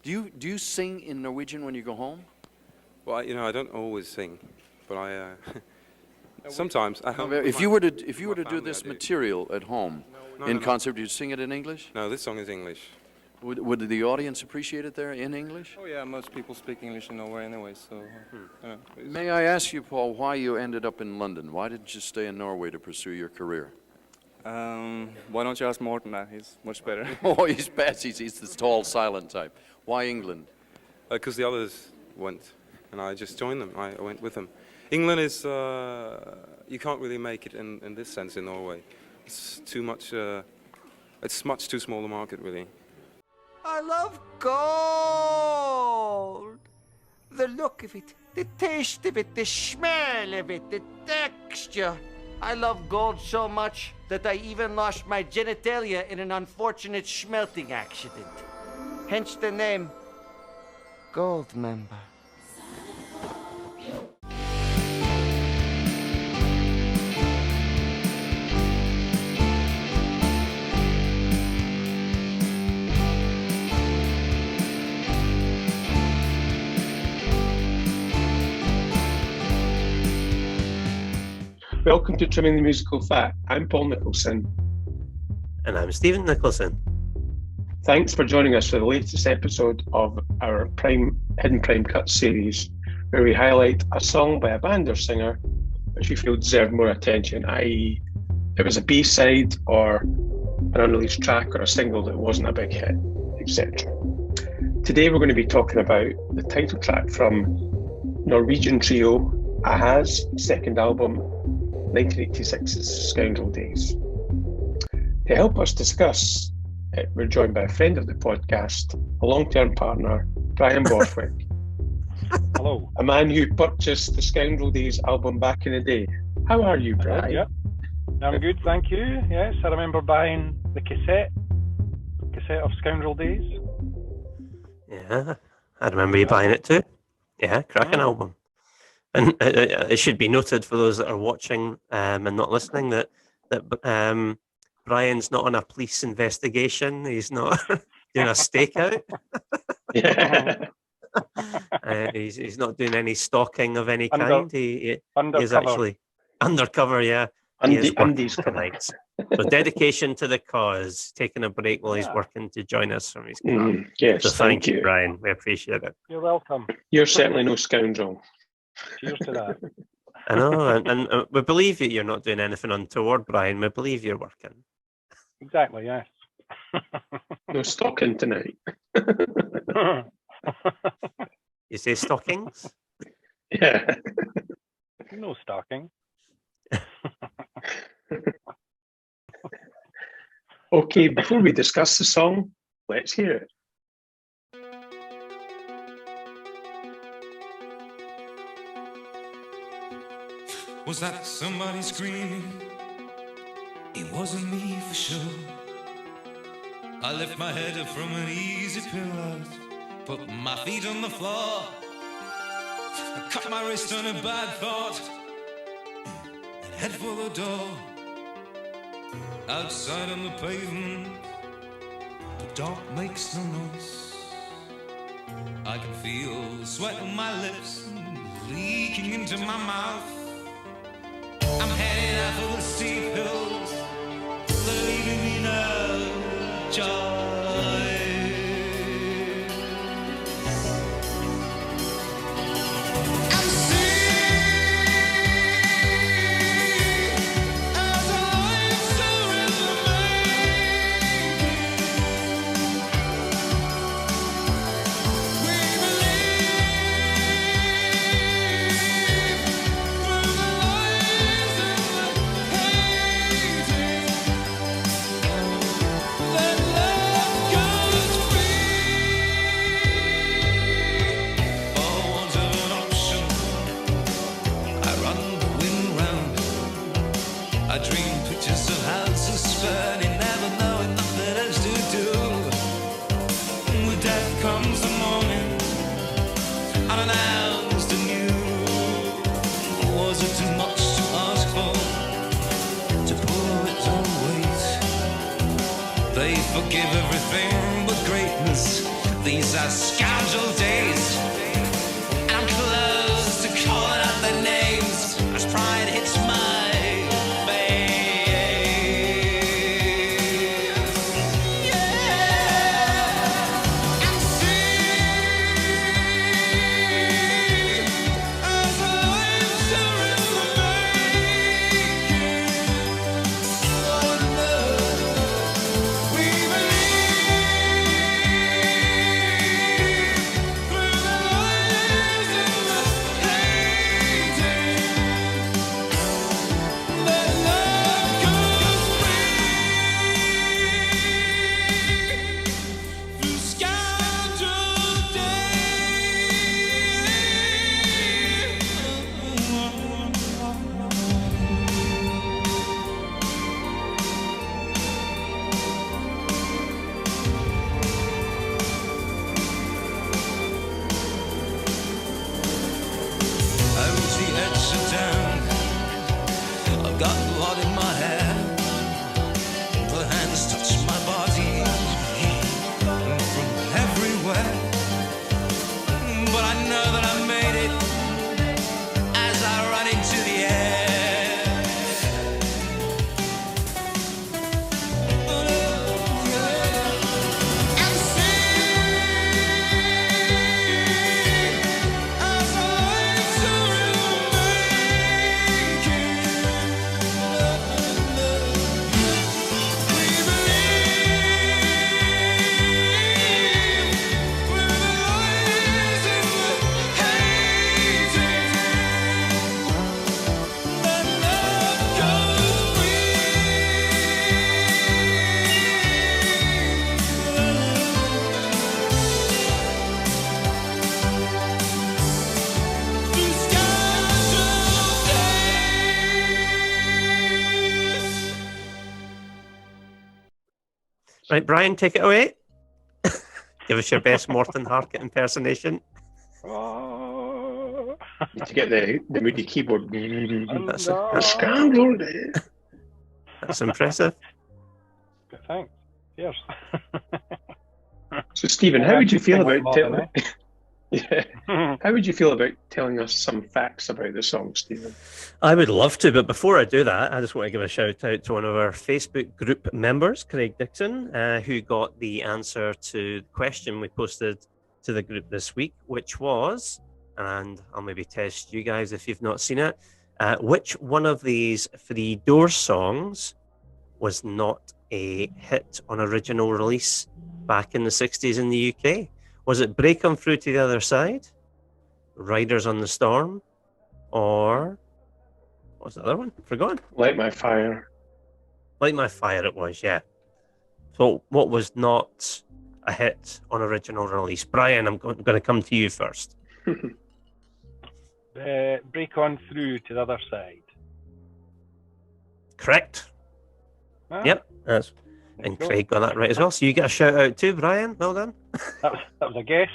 Do you sing in Norwegian when you go home? Well, I don't always sing, but I sometimes. If you were to do this material at home in concert, you'd sing it in English? No, this song is English. Would the audience appreciate it there in English? Oh yeah, most people speak English in Norway anyway, so... May I ask you, Paul, why you ended up in London? Why didn't you stay in Norway to pursue your career? Why don't you ask Morten that? He's much better. Oh, he's best. He's the tall, silent type. Why England? Because the others went, and I just joined them. I went with them. England is... you can't really make it in this sense in Norway. It's too much... it's much too small a market, really. I love gold. The look of it, the taste of it, the smell of it, the texture. I love gold so much that I even lost my genitalia in an unfortunate smelting accident. Hence the name Gold Member. Welcome to Trimming the Musical Fat. I'm Paul Nicholson. And I'm Stephen Nicholson. Thanks for joining us for the latest episode of our Hidden Prime Cut series, where we highlight a song by a band or singer which we feel deserved more attention, i.e. it was a B-side or an unreleased track or a single that wasn't a big hit, etc. Today we're going to be talking about the title track from Norwegian trio a-ha's second album, 1986's Scoundrel Days. To help us discuss it, we're joined by a friend of the podcast, a long-term partner, Bryan Borthwick. Hello. A man who purchased the Scoundrel Days album back in the day. How are you, Bryan? Yep. I'm good, thank you. Yes, I remember buying the cassette of Scoundrel Days. Yeah, I remember you buying it too. Yeah, cracking album. And it should be noted for those that are watching and not listening that Bryan's not on a police investigation. He's not doing a stakeout. Yeah. He's not doing any stalking of any kind. He is actually undercover. Yeah, Undies tonight. So dedication to the cause. Taking a break while he's working to join us from his car. Yes, so thank you, Bryan. We appreciate it. You're welcome. You're certainly no scoundrel. Cheers to that. I know, and we believe that you're not doing anything untoward, Bryan. We believe you're working. Exactly, yes. No stalking tonight. You say stockings? Yeah. No stalking. Okay, before we discuss the song, let's hear it. Was that somebody screaming? It wasn't me for sure. I lift my head up from an easy pillow, put my feet on the floor. I cut my wrist on a bad thought and head for the door. Outside on the pavement, the dark makes no noise. I can feel the sweat on my lips leaking into my mouth. I'm heading out for the steep hills, leaving me no choice. I'm seeing as a life surrender we believe through the lies and the hating that love goes free. For want of an option, I run the wind round. I dream pictures of houses burning, never knowing nothing else to do. With death comes the morning, unannounced and new. Was it too much to ask for, to pull its own weight? They forgive everything but greatness, these these are scoundrel days. And I'm close to calling out their names as pride hits my face. Yeah. And see as life's a I've got blood in my hair. The hands touch my body from everywhere. But I know that I made it as I run into the air. And see as life's a Right, Brian, take it away. Give us your best Morten Harket impersonation. Oh. Need to get the moody keyboard. That's A Scoundrel Days. That's impressive. Thanks. Cheers. So, Stephen, how would you feel about Morten, How would you feel about telling us some facts about the song, Stephen? I would love to, but before I do that, I just want to give a shout out to one of our Facebook group members, Craig Dixon, who got the answer to the question we posted to the group this week, which was, and I'll maybe test you guys if you've not seen it, which one of these three Doors songs was not a hit on original release back in the 60s in the UK? Was it Break On Through to the Other Side, Riders on the Storm, or what was the other one? Forgotten. Light My Fire. Light My Fire it was, yeah. So what was not a hit on original release? Brian, I'm going to come to you first. Break On Through to the Other Side. Correct. Ah, Yep. And go. Craig got that right as well. So you get a shout out too, Brian. Well done. That was a guess.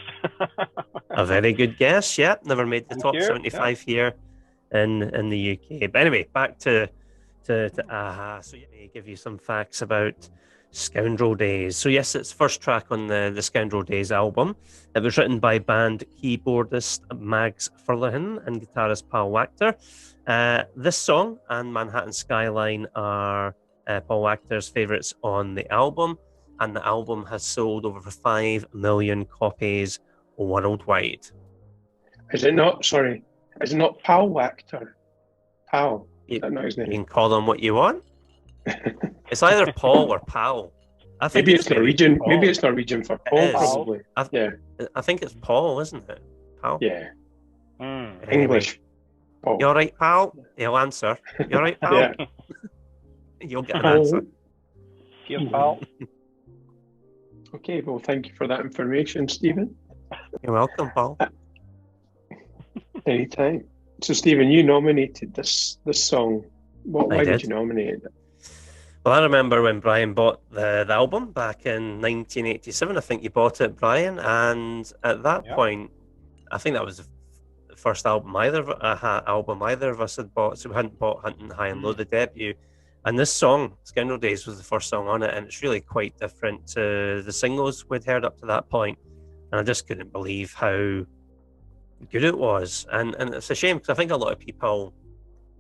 A very good guess. Yeah, never made the Thank top you. 75 here in the UK. But anyway, back to AHA. So let me give you some facts about Scoundrel Days. So yes, it's first track on the Scoundrel Days album. It was written by band keyboardist Mags Furlahan and guitarist Paul Wachter. This song and Manhattan Skyline are Paul Wachter's favourites on the album, and the album has sold over 5 million copies worldwide. Is it not Paul Wachter? Paul. You, Is that not his you name? can call them what you want. It's either Paul or Pal. I think Maybe it's Norwegian. Paul. Maybe it's Norwegian for Paul, is. probably. I think it's Paul, isn't it? Pal? Yeah. Mm. Anyway, English. Paul. you all right, pal? He'll answer. You all right, pal? Yeah. You'll get an answer. Cheers, pal. Okay, well, thank you for that information, Stephen. You're welcome, Paul. Anytime. So, Stephen, you nominated this song. Why did did. you nominate it? Well, I remember when Brian bought the album back in 1987. I think you bought it, Brian, and at that point, I think that was the first album either of us had bought. So we hadn't bought Hunting High and Low, the debut. And this song, Scoundrel Days, was the first song on it, and it's really quite different to the singles we'd heard up to that point. and I just couldn't believe how good it was. And it's a shame because I think a lot of people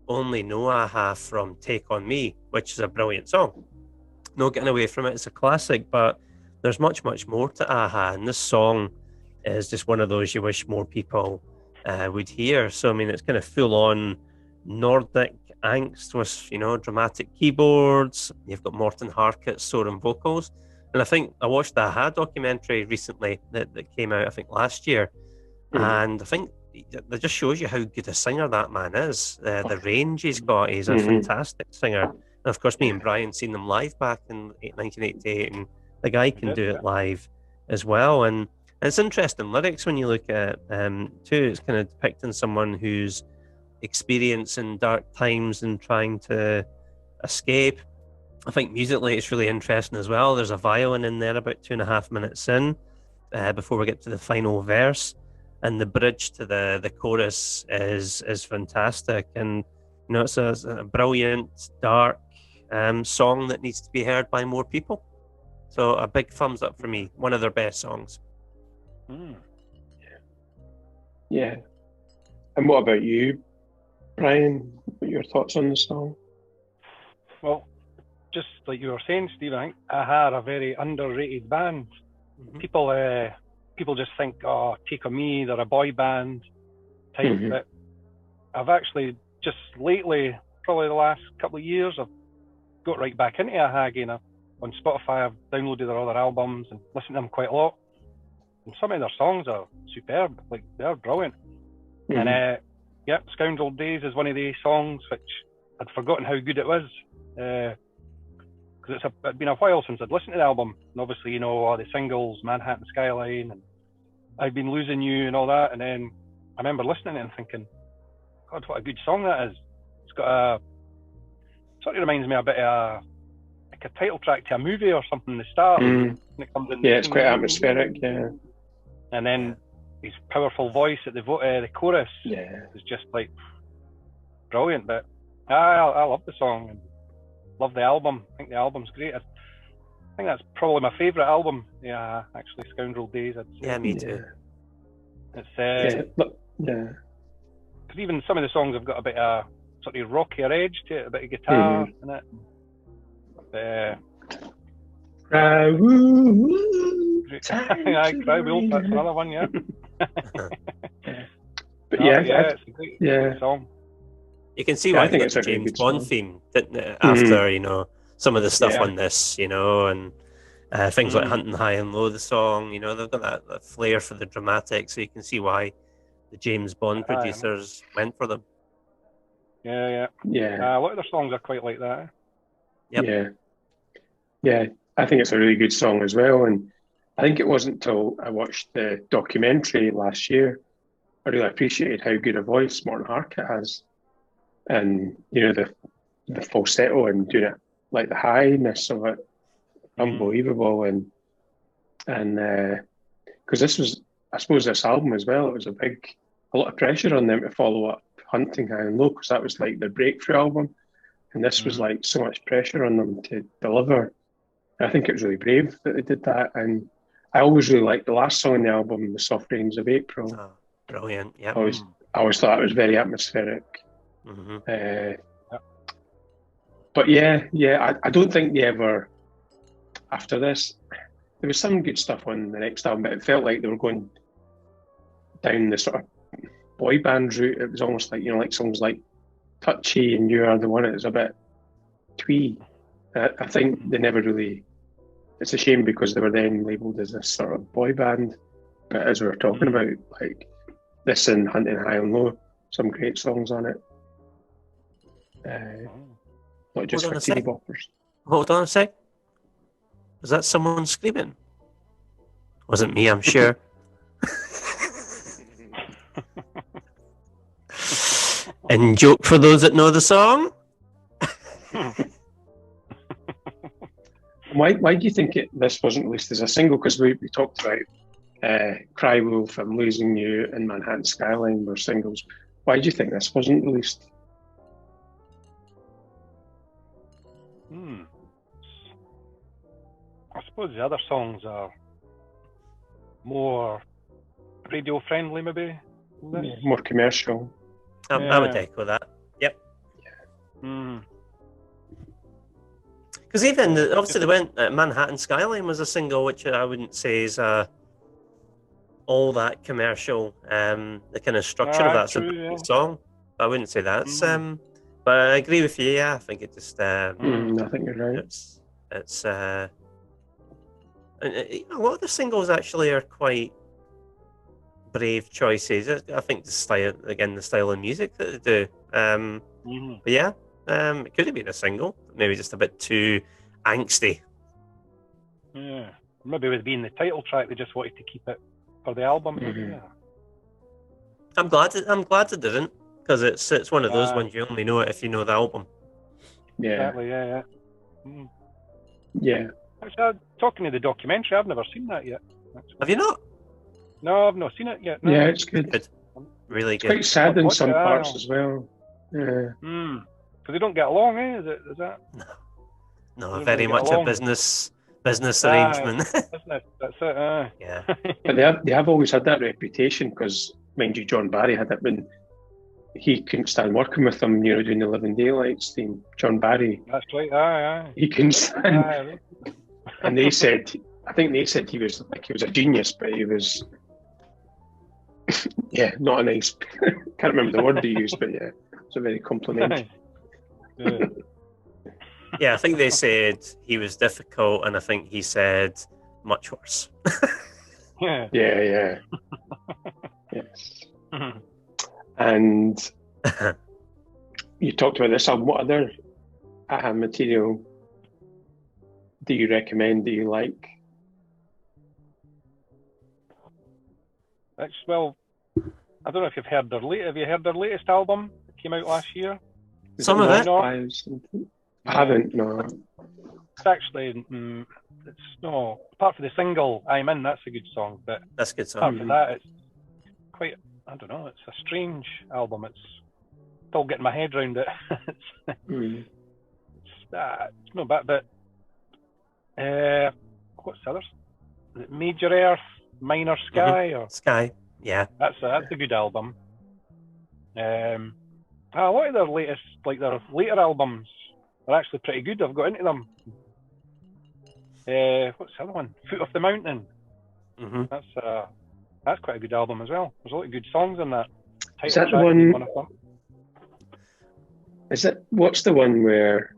only know Aha from Take On Me, which is a brilliant song. No getting away from it, it's a classic, but there's much, much more to Aha, and this song is just one of those you wish more people would hear. So I mean, it's kind of full on Nordic angst with, you know, dramatic keyboards. You've got Morten Harket soaring vocals, and I think I watched the Aha documentary recently that came out, I think last year, and I think that just shows you how good a singer that man is. The range he's got, he's a fantastic singer. And of course, me and Bryan seen them live back in 1988, and the guy can do it live as well. And it's interesting lyrics when you look at too. It's kind of depicting someone who's experiencing dark times and trying to escape. I think musically it's really interesting as well. There's a violin in there about 2.5 minutes in before we get to the final verse, and the bridge to the chorus is fantastic. And you know, it's a brilliant dark song that needs to be heard by more people. So a big thumbs up for me. One of their best songs. Yeah. And what about you, Bryan? What are your thoughts on the song? Well, just like you were saying, Steve, I think Aha are a very underrated band. People just think, oh, Take On Me, they're a boy band type. But I've actually just lately, probably the last couple of years, I've got right back into Aha again. On Spotify, I've downloaded their other albums and listened to them quite a lot. And some of their songs are superb, like they're brilliant. And Scoundrel Days is one of the songs which I'd forgotten how good it was. Because it'd been a while since I'd listened to the album. And obviously, you know, all the singles, Manhattan Skyline, and I've Been Losing You and all that. And then I remember listening to it and thinking, God, what a good song that is. It's got sort of reminds me a bit of like a title track to a movie or something in the start. And it comes in, it's quite atmospheric, yeah. And then his powerful voice at the chorus is just like brilliant. But I love the song and love the album. I think the album's great. I think that's probably my favourite album. Yeah, actually, Scoundrel Days. I'd say. Yeah, me too. It's because even some of the songs have got a bit of sort of rockier edge to it, a bit of guitar in it. Cry Wolf, Cry Wolf, that's another one, yeah. But it's a great song. You can see why I think it's it's a a James good Bond song. theme, didn't it? After you know some of the stuff on this, you know, and things like Hunting High and Low, the song, you know, they've got that flair for the dramatic, so you can see why the James Bond producers went for them. Yeah. A lot of their songs are quite like that. Yep. Yeah, I think it's a really good song as well. And I think it wasn't until I watched the documentary last year I really appreciated how good a voice Morten Harket has. And, you know, the falsetto and doing it, like the highness of it, unbelievable. And because this was, I suppose this album as well, it was a lot of pressure on them to follow up Hunting High and Low, because that was like their breakthrough album. And this was like so much pressure on them to deliver. I think it was really brave that they did that. And I always really liked the last song on the album, The Soft Rains of April. Oh, brilliant, yeah. I always thought it was very atmospheric. But I don't think they ever, after this, there was some good stuff on the next album, but it felt like they were going down the sort of boy band route. It was almost like, you know, like songs like Touchy and You Are the One. It was a bit twee. I think they never really, it's a shame because they were then labelled as this sort of boy band. But as we were talking about, like this and Hunting High and Low, some great songs on it. Not just for teeny boppers. Hold on a sec. Was that someone screaming? Wasn't me, I'm sure. And joke for those that know the song. Why do you think this wasn't released as a single? Because we talked about Cry Wolf, I'm Losing You, and Manhattan Skyline were singles. Why do you think this wasn't released? I suppose the other songs are more radio friendly, maybe. This? Yeah, more commercial. I would Yeah. echo that. Yep. Mm. Because even obviously they went Manhattan Skyline was a single, which I wouldn't say is all that commercial. The kind of structure of that's a True, brilliant yeah. song. I wouldn't say that's. But I agree with you. Yeah, I think it just. I think you're right. It's. And, a lot of the singles actually are quite brave choices. I think the style of music that they do. But yeah, it could have been a single, maybe just a bit too angsty. Yeah. Maybe with being the title track, they just wanted to keep it for the album. Yeah. I'm glad it didn't, because it's one of those ones you only know it if you know the album. Yeah. Exactly. Yeah. Yeah. Actually, talking to the documentary, I've never seen that yet. Have you not? No, I've not seen it yet. No. Yeah, it's good. Good. Really It's good. quite sad in some Watch it, parts as well. Yeah. Because they don't get along, eh? Is that? No, Don't very really get much a along. business arrangement. Isn't it? That's it. Yeah. But they have always had that reputation because, mind you, John Barry had it when he couldn't stand working with them, doing the Living Daylights theme. John Barry, That's right. Aye. he couldn't stand. Aye. And they said, I think they said he was a genius, but he was, yeah, not a nice. Can't remember the word they used, but yeah, it's a very complimentary. Yeah. Yeah, I think they said he was difficult, and I think he said much worse. Yeah. Yeah. Yes. And you talked about this album. What other AHA material do you recommend? Do you like? Well, I don't know if you've heard have you heard their latest album that came out last year? Some of it. I haven't. No. It's actually, it's no. Apart from the single "I'm In," that's a good song. But that's a good song. Apart from that, it's quite. I don't know. It's a strange album. It's still getting my head around it. It's not bad, but what's the others? Is it Major Earth, Minor Sky, or Sky? Yeah, that's a good album. A lot of their latest, like their later albums, are actually pretty good. I've got into them. What's the other one? Foot of the Mountain. That's quite a good album as well. There's a lot of good songs in that. Is that the one? What's the one where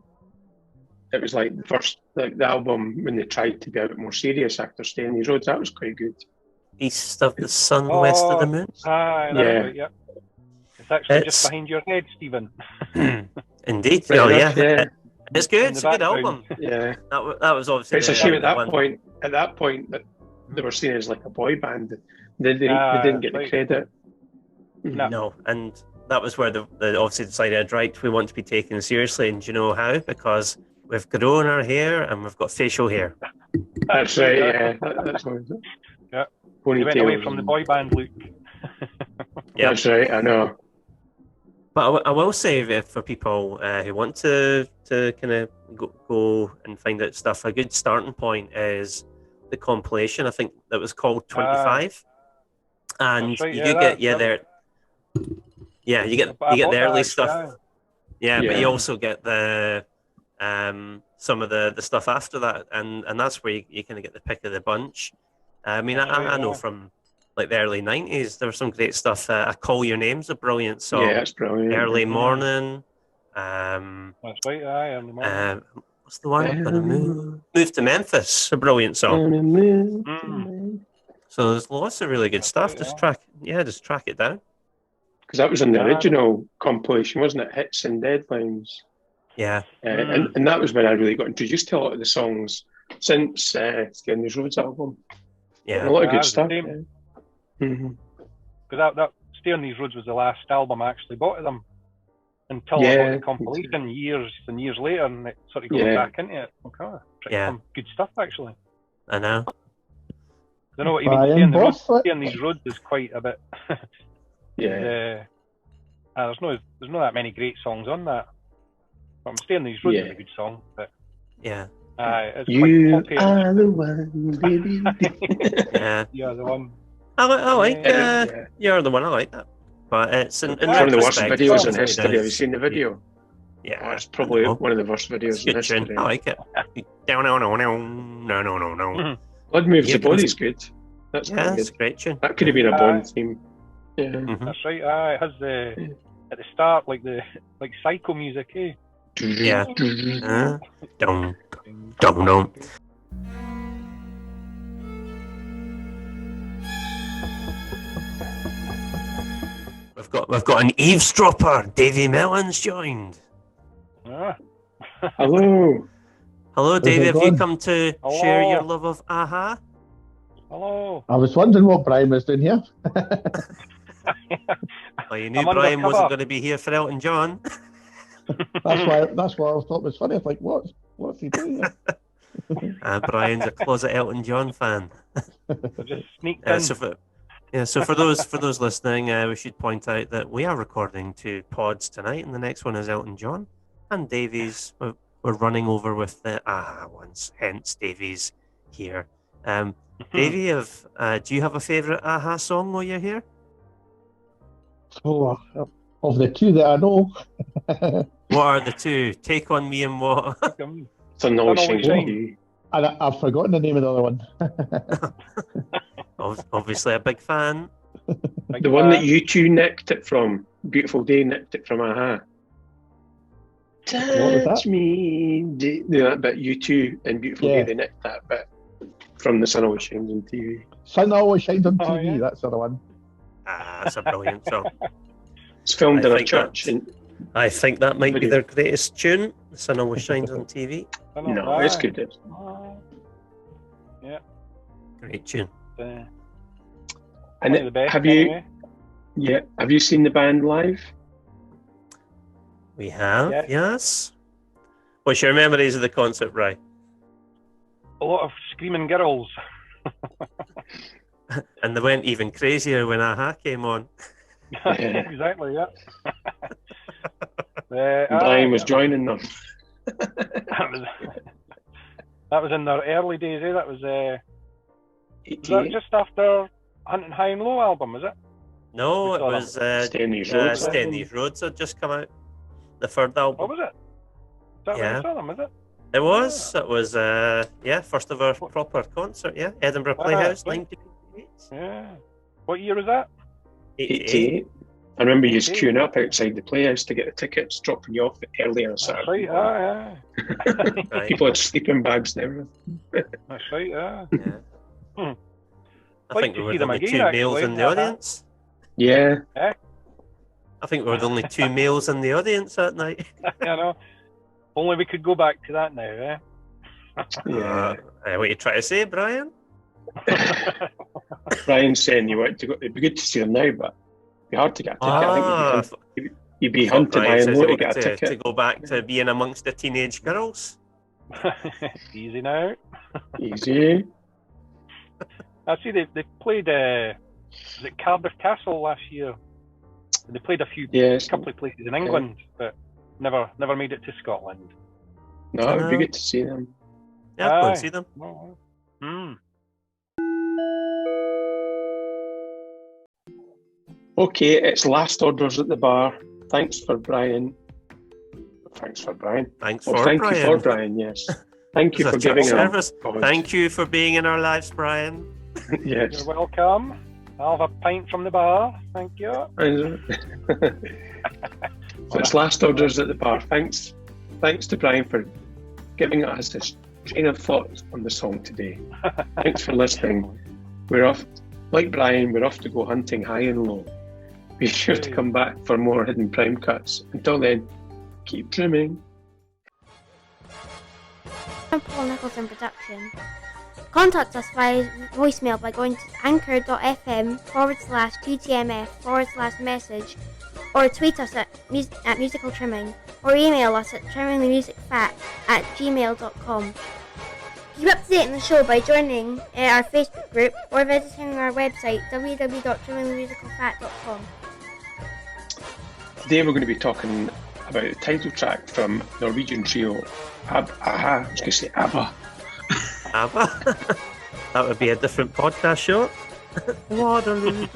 it was like the first, like the album when they tried to be a bit more serious after Staying These Roads? That was quite good. East of the Sun, West of the Moon. Aye, that's right, yeah. It's actually just behind your head, Stephen. Indeed. Right, yeah. It's good. It's a good album. Yeah. That was obviously. It's a shame at that point. At that point, that they were seen as like a boy band. They didn't get the credit. No, and that was where they obviously decided, right, we want to be taken seriously, and do you know how? Because we've grown our hair and we've got facial hair. That's right. Yeah, that's what it is. Yeah. They went away from the boy band look. Yeah, that's right. I know. But I will say that for people who want to kind of go and find out stuff, a good starting point is the compilation. I think that was called 25, and right, you get the early stuff. Yeah, but you also get the some of the stuff after that, and that's where you kind of get the pick of the bunch. I mean, I know from like the early 90s, there was some great stuff. I Call Your Name's a brilliant song. Yeah, it's brilliant. Early Morning. That's right, Early Morning. What's the one? Gonna move to Memphis, a brilliant song. So there's lots of really good stuff. Just track it down. Because that was in the original compilation, wasn't it? Hits and Deadlines. Yeah. And that was when I really got introduced to a lot of the songs since Staying These Roads album. Yeah. A lot of good stuff. Because that Staying These Roads was the last album I actually bought of them until I got the compilation years and years later, and it sort of got back into it. Okay, some good stuff actually. I know. I know what you mean. Staying These Roads is quite a bit. Yeah. There's not that many great songs on that. But I'm Staying These Roads is a good song. But yeah. It's You quite poppy. are the one, baby. Yeah, Yeah, the one. I like. Yeah. You're the one. I like that. But it's in It's one of the worst retrospect, videos it in history. Have you does- seen the video? Yeah, It's probably I know. one of the worst videos It's a in good tune. history. I like it. No. Blood Moves Here the goes- Body's good. That's Yeah, pretty it's a good. great tune. That could have been a Bond theme. Yeah. Mhm. That's right. It has the at the start like psycho music, eh? Yeah. Don't. We've got an eavesdropper. Davy Mellon's joined. Ah. Hello. Hello, Davy. it Have you going? come to Hello. share your love of Aha? Hello. I was wondering what Bryan was doing here. Well, you knew I'm Bryan undercover. wasn't going to be here for Elton John. That's why I thought it was funny. I was like, what's he doing here? Bryan's a closet Elton John fan. I just sneaked in. So for those listening, we should point out that we are recording 2 pods tonight, and the next one is Elton John, and Davies. We're running over with the Aha ones, hence Davies here. Davy, do you have a favourite Aha song while you're here? Oh, of the two that I know, What are the 2? Take on Me and what? Sun Always Sun Shines Always on You. and I've forgotten the name of the other one. Obviously a big fan. Like The one that you two nicked it from, Beautiful Day nicked it from Aha. was that? Touch me. That bit, you two in Beautiful Yeah. Day, they nicked that bit from The Sun Always Shines on TV. Sun Always Shines on Oh, TV. yeah. That's the other one. That's a brilliant song. It's filmed I in a think church. I think that might be Video. their greatest tune. The Sun Always Shines on TV. No, it's good. Yeah. Great tune. One And of the best, have you? anyway. Yeah, have you seen the band live? We have, Yeah. yes. What's your memories of the concert, Bri? A lot of screaming girls. And they went even crazier when Aha came on. Exactly, yeah. Bryan was joining them. That was in their early days, eh? That was that 88. just after Hunting High and Low album, was it? No, We it saw was Stay on These Roads. Stay on These Roads had just come out. The third album. What was it? Is that when Yeah. you saw them, is it? It was. It was, first of our proper concert, yeah. Edinburgh Playhouse, right. 1988. Yeah. What year was that? 88. 88. I remember you 88. queuing up outside the Playhouse to get the tickets, dropping you off early on a That's Saturday. right, yeah. Right. People had sleeping bags and everything. That's right, yeah. Yeah. Hmm. I Like think to we were see the them only again, 2 males actually. in the audience. Yeah. I think we were the only 2 males in the audience that night. You know. Only we could go back to that now, eh? Yeah. What you trying to say, Bryan? Brian's saying you want to go. It'd be good to see them now, but it'd be hard to get a ticket. I think you'd be hunting high Bryan and says low he to get a wanted to ticket. go back to being amongst the teenage girls. Easy now. Easy. I see they played was it Cardiff Castle last year. They played a Yes. couple of places in England, but never made it to Scotland. No, it would be good to see them. Yeah, I'll go and Aye. see them. Hmm. Okay, it's last orders at the bar. Thanks for Bryan. Thanks Oh, for thank Bryan. you for Bryan, yes. Thank you It's for a church giving him. service. Thank you for being in our lives, Bryan. Yes. You're welcome. I'll have a pint from the bar. Thank you. So it's last orders at the bar. Thanks to Bryan for giving us his train of thought on the song today. Thanks for listening. We're off, like Bryan, we're off to go hunting high and low. Be sure to come back for more Hidden Prime cuts. Until then, keep trimming. Paul Nicholson production. Contact us via voicemail by going to anchor.fm/2tmf/message or tweet us at musical trimming or email us at trimmingthemusicfat@gmail.com. Keep up to date on the show by joining our Facebook group or visiting our website www.trimmingthemusicalfat.com. Today we're going to be talking about the title track from Norwegian trio ABBA. I was going to say ABBA. ABBA? That would be a different podcast show. Waterloo.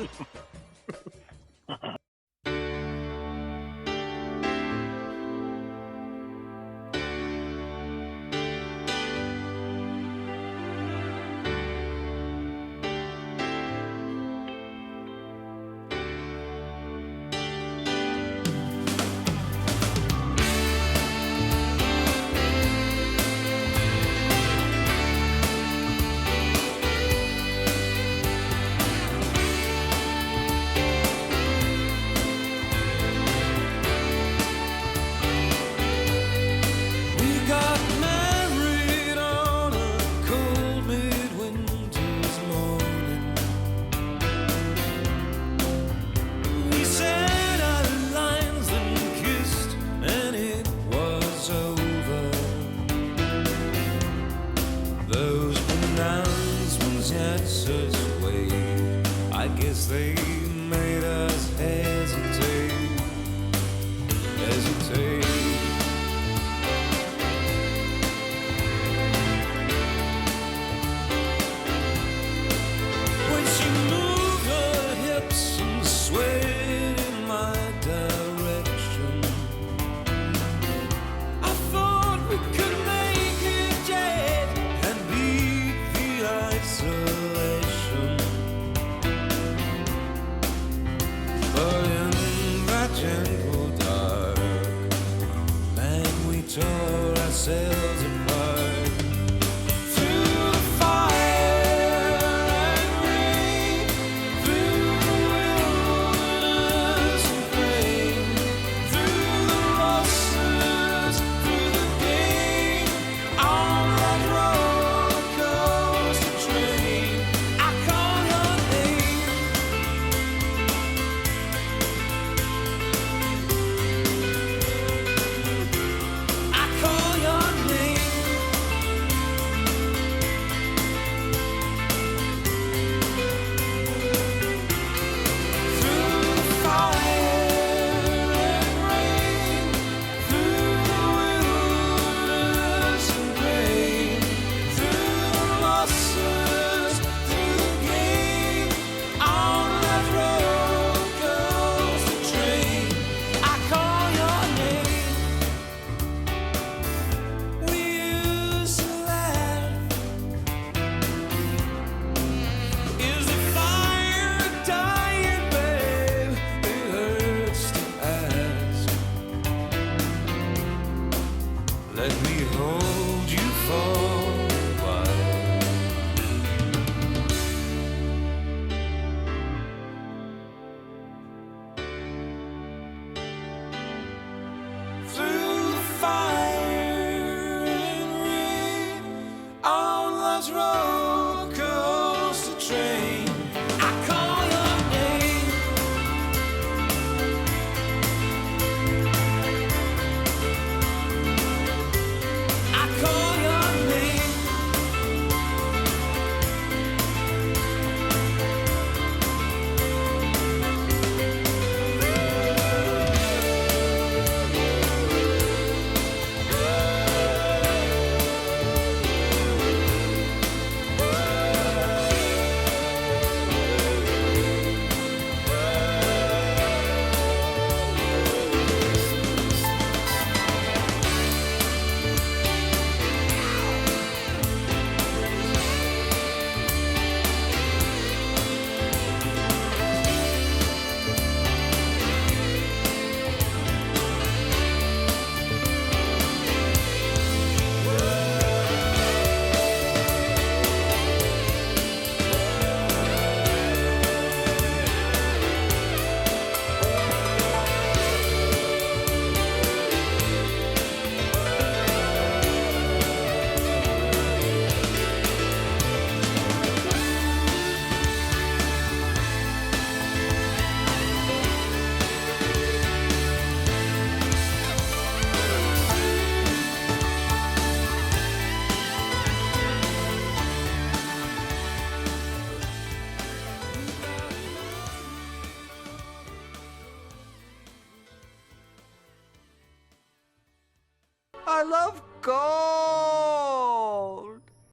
of course.